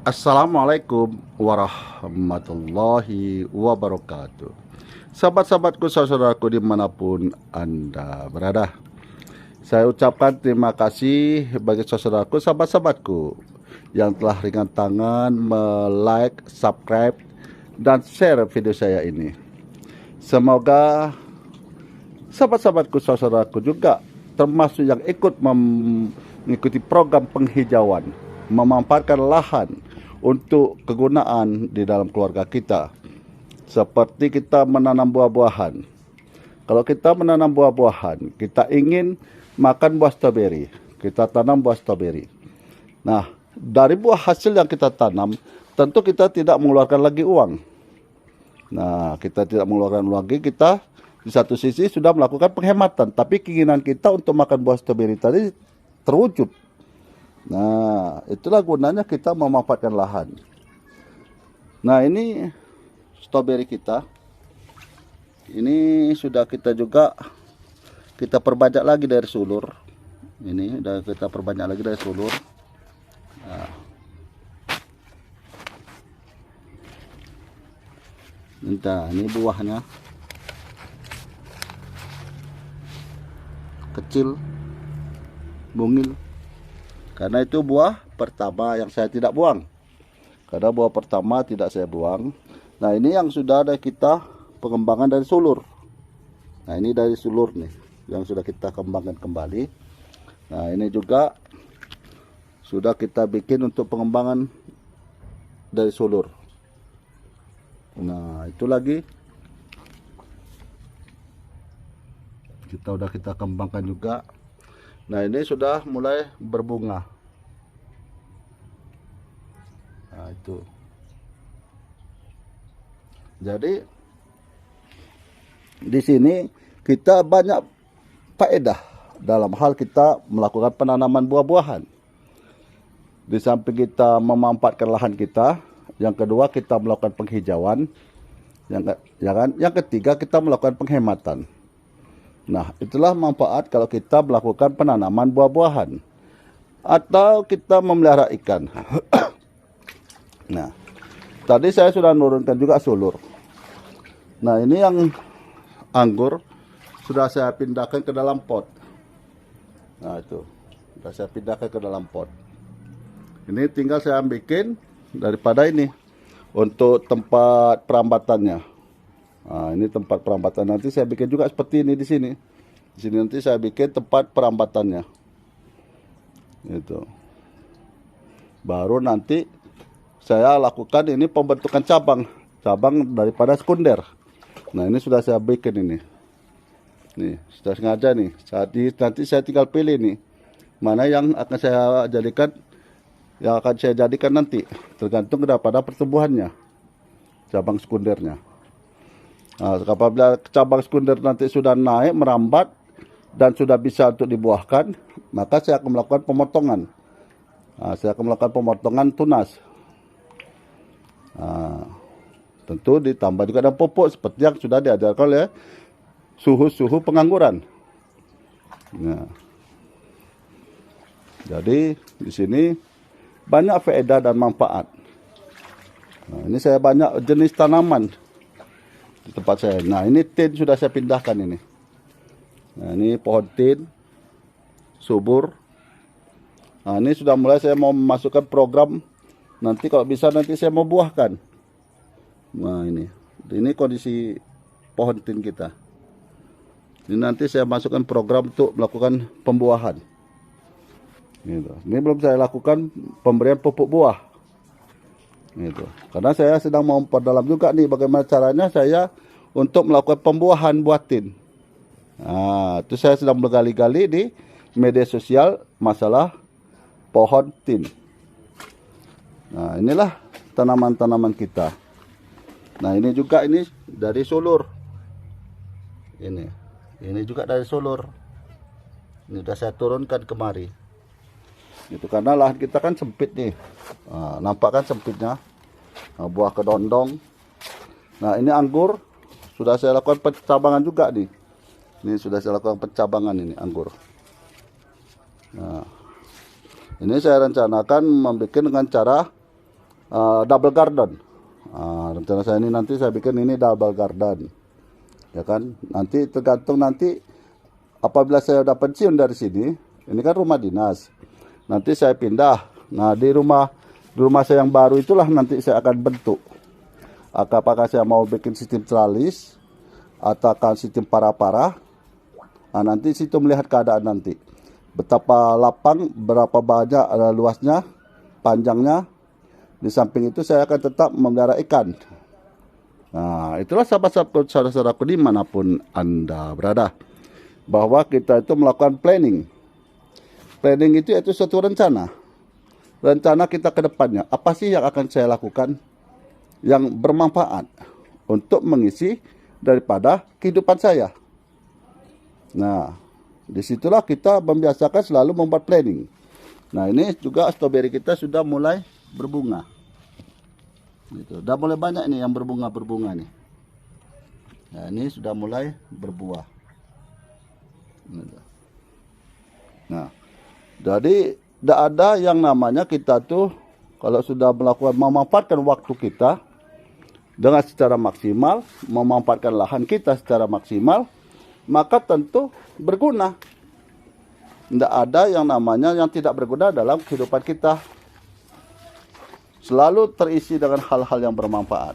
Assalamualaikum warahmatullahi wabarakatuh. Sahabat-sahabatku, saudaraku dimanapun Anda berada, saya ucapkan terima kasih bagi saudaraku, sahabat-sahabatku yang telah ringan tangan like, subscribe, dan share video saya ini. Semoga sahabat-sahabatku, saudaraku juga termasuk yang ikut mengikuti program penghijauan, memanfaatkan lahan untuk kegunaan di dalam keluarga kita. Seperti kita menanam buah-buahan. Kalau kita menanam buah-buahan, kita ingin makan buah stroberi, kita tanam buah stroberi. Nah, dari buah hasil yang kita tanam, tentu kita tidak mengeluarkan lagi uang. Nah, kita tidak mengeluarkan uang lagi, kita di satu sisi sudah melakukan penghematan, tapi keinginan kita untuk makan buah stroberi tadi terwujud. Nah, itulah gunanya kita memanfaatkan lahan. Nah, ini stroberi kita. Ini sudah kita perbanyak lagi dari sulur. Ini sudah kita perbanyak lagi dari sulur. Nah, entah, ini buahnya kecil, mungil. Karena itu buah pertama yang saya tidak buang. Karena buah pertama tidak saya buang. Nah, ini yang sudah ada kita pengembangan dari sulur. Nah, ini dari sulur nih yang sudah kita kembangkan kembali. Nah, ini juga sudah kita bikin untuk pengembangan dari sulur. Nah, itu lagi kita kembangkan juga. Nah, ini sudah mulai berbunga. Nah, itu. Jadi di sini kita banyak faedah dalam hal kita melakukan penanaman buah-buahan. Di samping kita memanfaatkan lahan kita, yang kedua kita melakukan penghijauan, yang ketiga kita melakukan penghematan. Nah, itulah manfaat kalau kita melakukan penanaman buah-buahan atau kita memelihara ikan. Nah, tadi saya sudah menurunkan juga sulur. Nah, ini yang anggur sudah saya pindahkan ke dalam pot. Nah, itu sudah saya pindahkan ke dalam pot. Ini tinggal saya bikin daripada ini untuk tempat perambatannya. Nah, ini tempat perambatan, nanti saya bikin juga seperti ini di sini. Di sini nanti saya bikin tempat perambatannya. Itu. Baru nanti saya lakukan ini pembentukan cabang daripada sekunder. Nah, ini sudah saya bikin ini. Nih, sudah sengaja nih. Nanti saya tinggal pilih nih mana yang akan saya jadikan nanti, tergantung daripada pertumbuhannya cabang sekundernya. Nah, apabila cabang sekunder nanti sudah naik merambat dan sudah bisa untuk dibuahkan, maka saya akan melakukan pemotongan. Nah, saya akan melakukan pemotongan tunas. Nah, tentu ditambah juga dengan pupuk seperti yang sudah diajarkan oleh suhu pengangguran. Nah, jadi di sini banyak faedah dan manfaat. Nah, ini saya banyak jenis tanaman di tempat saya. Nah, ini tin sudah saya pindahkan ini. Nah, ini pohon tin subur. Nah, ini sudah mulai saya mau memasukkan program. Nanti kalau bisa nanti saya mau buahkan. Nah, ini kondisi pohon tin kita. Ini nanti saya masukkan program untuk melakukan pembuahan. Gitu. Ini belum saya lakukan pemberian pupuk buah. Gitu. Karena saya sedang mau memperdalam juga nih bagaimana caranya saya untuk melakukan pembuahan buah tin. Nah, itu saya sedang bergali-gali di media sosial masalah pohon tin. Nah, inilah tanaman-tanaman kita. Nah, ini juga ini dari sulur. Ini juga dari sulur. Ini sudah saya turunkan kemari. Itu karena lahan kita kan sempit nih. Nah, nampak kan sempitnya. Nah, buah kedondong. Nah, ini anggur sudah saya lakukan pencabangan juga nih. Ini sudah saya lakukan pencabangan ini anggur. Nah, ini saya rencanakan membuat dengan cara double garden. Rencana saya ini nanti saya bikin ini double garden, ya kan. Nanti tergantung nanti apabila saya udah pensiun dari sini, ini kan rumah dinas. Nanti saya pindah. Nah di rumah saya yang baru itulah nanti saya akan bentuk. Apakah saya mau bikin sistem teralis atau akan sistem para-para. Nah, nanti situ melihat keadaan nanti. Betapa lapang, berapa banyak luasnya, panjangnya. Di samping itu saya akan tetap memelihara ikan. Nah, itulah saudara-saudaraku dimanapun Anda berada. Bahwa kita itu melakukan planning. Planning itu yaitu suatu rencana. Rencana kita ke depannya. Apa sih yang akan saya lakukan yang bermanfaat untuk mengisi daripada kehidupan saya. Nah, disitulah kita membiasakan selalu membuat planning. Nah, ini juga stroberi kita sudah mulai berbunga. Gitu. Udah mulai banyak nih yang berbunga nih. Nah, ini sudah mulai berbuah. Nah, jadi tidak ada yang namanya kita tuh kalau sudah melakukan memanfaatkan waktu kita dengan secara maksimal, memanfaatkan lahan kita secara maksimal, maka tentu berguna. Tidak ada yang namanya yang tidak berguna dalam kehidupan kita. Selalu terisi dengan hal-hal yang bermanfaat.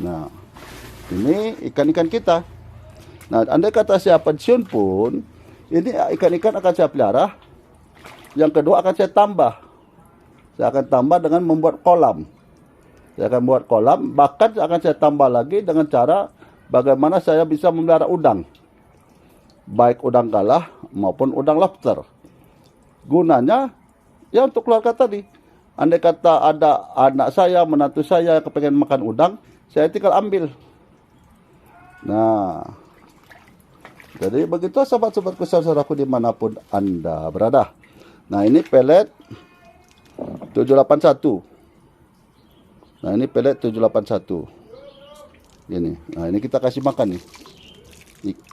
Nah, ini ikan-ikan kita. Nah, andai kata saya pensiun pun, ini ikan-ikan akan saya pelihara. Yang kedua akan saya tambah. Saya akan tambah dengan membuat kolam. Saya akan buat kolam, bahkan akan saya tambah lagi dengan cara bagaimana saya bisa memelihara udang. Baik udang galah maupun udang lobster. Gunanya ya untuk keluarga tadi. Andai kata ada anak saya, menantu saya kepengen makan udang, saya tinggal ambil. Nah, jadi begitu sahabat-sahabatku, saudaraku dimanapun Anda berada. Nah, ini pelet 781. Nah, ini pelet 781. Ini. Nah, ini kita kasih makan nih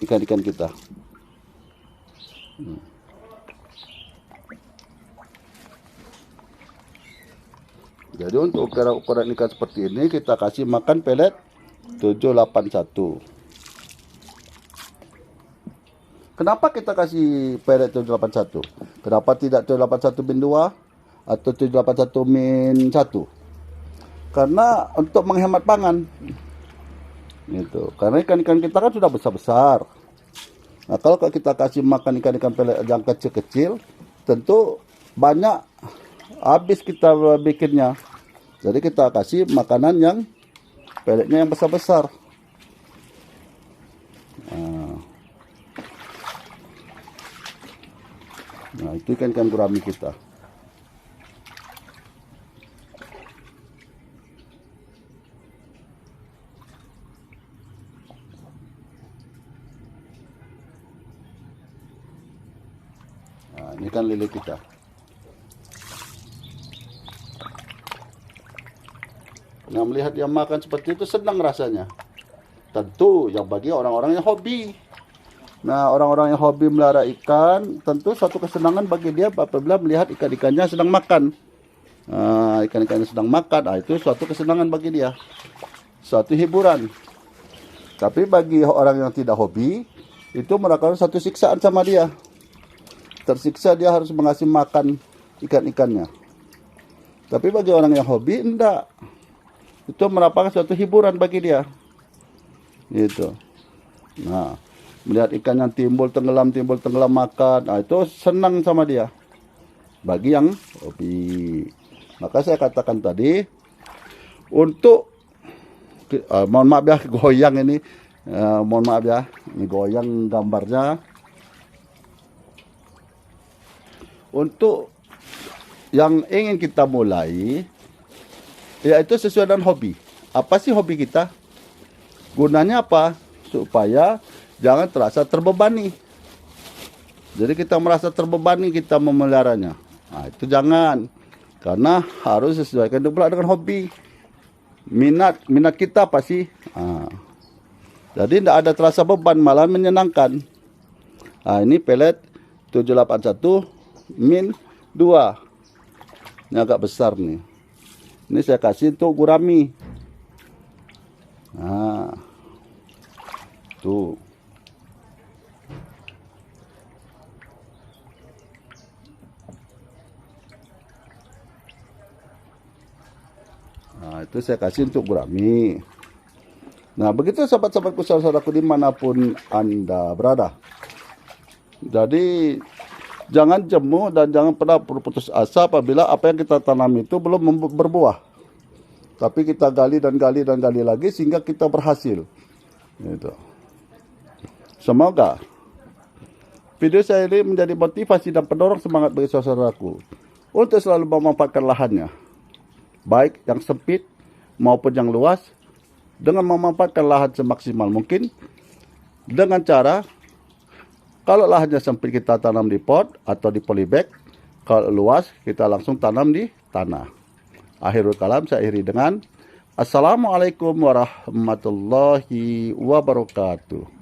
ikan-ikan kita. Jadi untuk ukuran ikan seperti ini kita kasih makan pelet 781. Kenapa kita kasih pelet 781? Kenapa tidak 781 min 2 atau 781 min 1? Karena untuk menghemat pangan. Gitu. Karena ikan-ikan kita kan sudah besar-besar. Nah, kalau kita kasih makan ikan-ikan pelet yang kecil-kecil, tentu banyak habis kita bikinnya. Jadi kita kasih makanan yang peletnya yang besar-besar. Nah, itu ikan-ikan gurami kita. Nah, ini kan lele kita. Nah, melihat dia makan seperti itu senang rasanya. Tentu yang bagi orang-orang yang hobi. Nah, orang-orang yang hobi melihara ikan, tentu suatu kesenangan bagi dia apabila melihat ikan-ikannya sedang makan. Nah, ikan-ikannya sedang makan, nah, itu suatu kesenangan bagi dia. Suatu hiburan. Tapi bagi orang yang tidak hobi, itu merupakan satu siksaan sama dia. Tersiksa dia harus mengasih makan ikan-ikannya. Tapi bagi orang yang hobi, enggak. Itu merupakan suatu hiburan bagi dia. Gitu. Nah, melihat ikan yang timbul tenggelam makan, nah, itu senang sama dia. Bagi yang hobi. Maka saya katakan tadi, untuk mohon maaf ya, goyang ini. Mohon maaf ya, ini goyang gambarnya. Untuk yang ingin kita mulai, yaitu sesuai dengan hobi. Apa sih hobi kita? Gunanya apa? Supaya jangan terasa terbebani. Jadi kita merasa terbebani kita memeliharanya. Nah, itu jangan. Karena harus sesuaikan pula dengan hobi. Minat kita apa sih? Nah, jadi tidak ada terasa beban, malah menyenangkan. Nah, ini pelet 781 min 2. Ini agak besar nih. Ini saya kasih untuk gurami. Nah, tuh. Nah, itu saya kasih untuk gurami. Nah, begitu sahabat-sahabatku, saudaraku dimanapun Anda berada. Jadi, jangan jemu dan jangan pernah berputus asa apabila apa yang kita tanam itu belum berbuah. Tapi kita gali dan gali dan gali lagi sehingga kita berhasil. Gitu. Semoga video saya ini menjadi motivasi dan pendorong semangat bagi saudaraku untuk selalu memanfaatkan lahannya, baik yang sempit maupun yang luas, dengan memanfaatkan lahan semaksimal mungkin, dengan cara, kalau lahannya sempit kita tanam di pot atau di polybag, kalau luas kita langsung tanam di tanah. Akhirul kalam saya akhiri dengan Assalamualaikum warahmatullahi wabarakatuh.